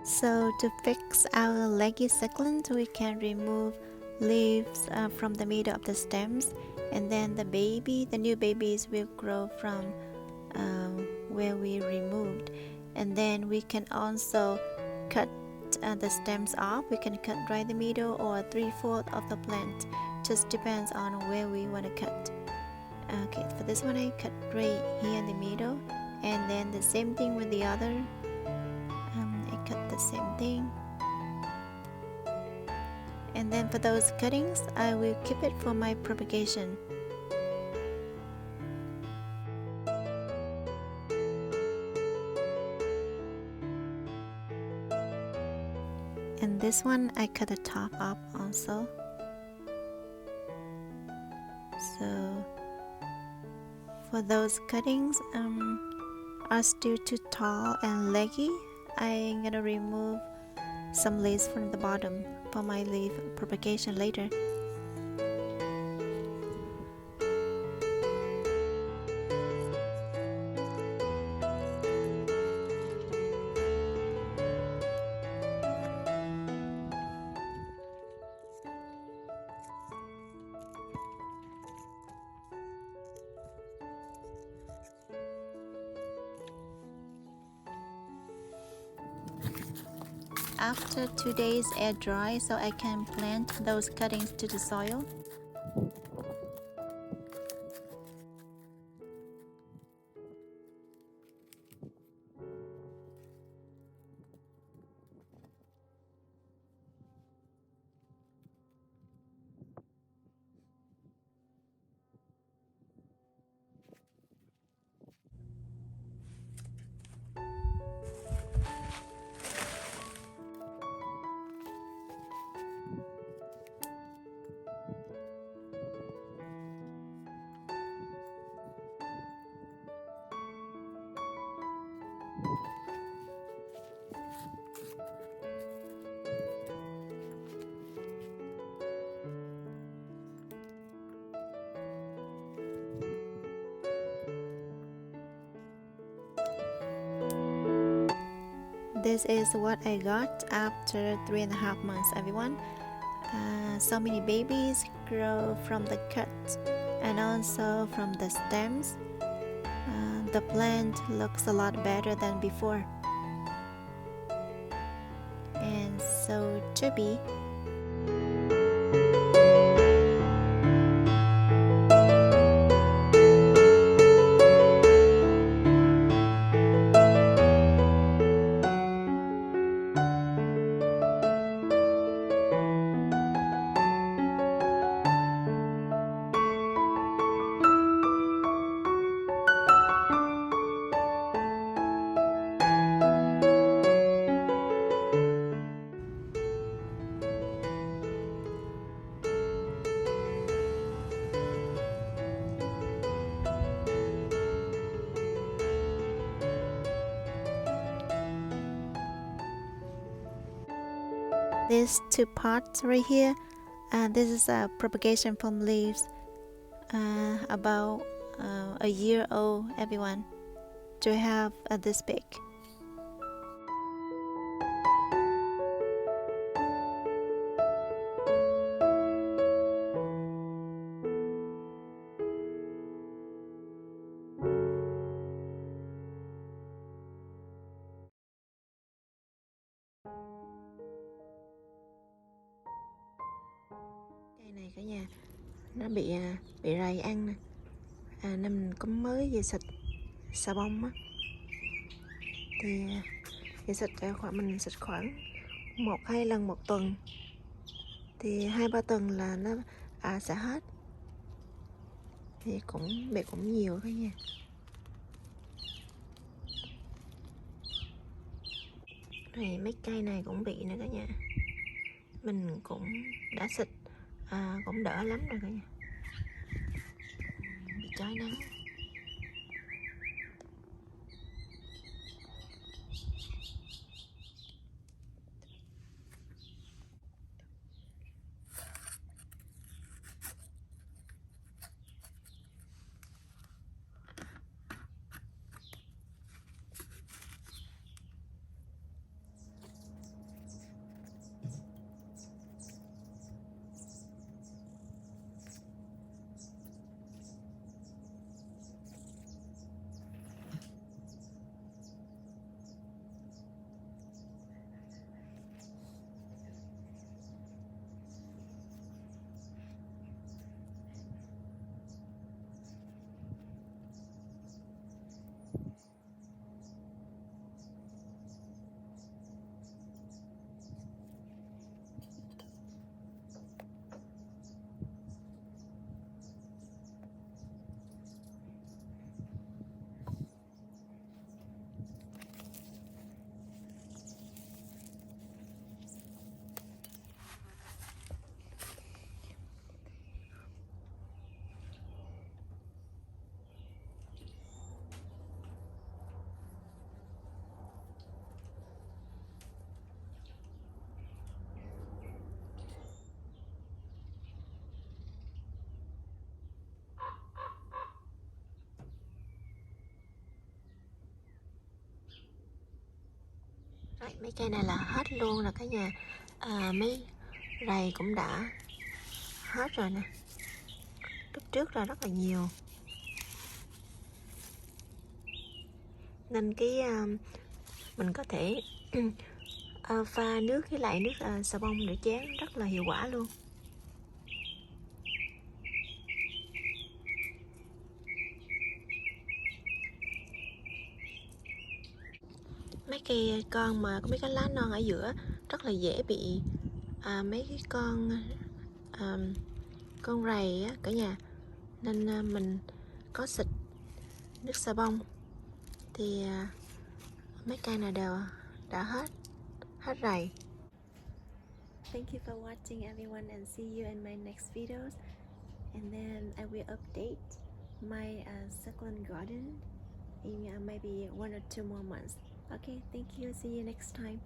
So to fix our leggy succulent, we can remove leaves from the middle of the stems, and then the new babies will grow from where we removed. And then we can also cut the stems off. We can cut right in the middle or 3/4 of the plant, just depends on where we want to cut. Okay, for this one I cut right here in the middle, and then the same thing with the other. I cut the same thing, and then for those cuttings I will keep it for my propagation. And this one I cut the top up also. So for those cuttings are still too tall and leggy, I'm gonna remove some leaves from the bottom for my leaf propagation later. After 2 days air dry, so I can plant those cuttings to the soil. This is what I got after 3.5 months, everyone. So many babies grow from the cut and also from the stems. The plant looks a lot better than before and so chubby. These 2 parts right here, this is a propagation from leaves about a year old, everyone, to have this big. Cây này cả nhà, nó bị rầy ăn nè, nên mình cũng mới về xịt xà bông á, thì về xịt mình xịt khoảng 1-2 lần một tuần, thì 2-3 tuần là nó sẽ hết, thì cũng nhiều cả nhà. Này mấy cây này cũng bị nữa cả nhà, mình cũng đã xịt cũng đỡ lắm rồi cả nhà, bị chói nắng. Đấy, mấy cây này là hết luôn rồi cả nhà. Mấy rầy cũng đã hết rồi nè. Lúc trước là rất là nhiều. Nên mình có thể pha nước với lại nước xà bông rửa chén rất là hiệu quả luôn. Mấy cây con mà có mấy cái lá non ở giữa rất là dễ bị mấy cái con rầy á cả nhà. Nên mình có xịt nước xà bông thì mấy cây này đều đã hết rầy. Thank you for watching everyone, and see you in my next videos. And then I will update my succulent garden in maybe 1 or 2 more months. Okay, thank you. See you next time.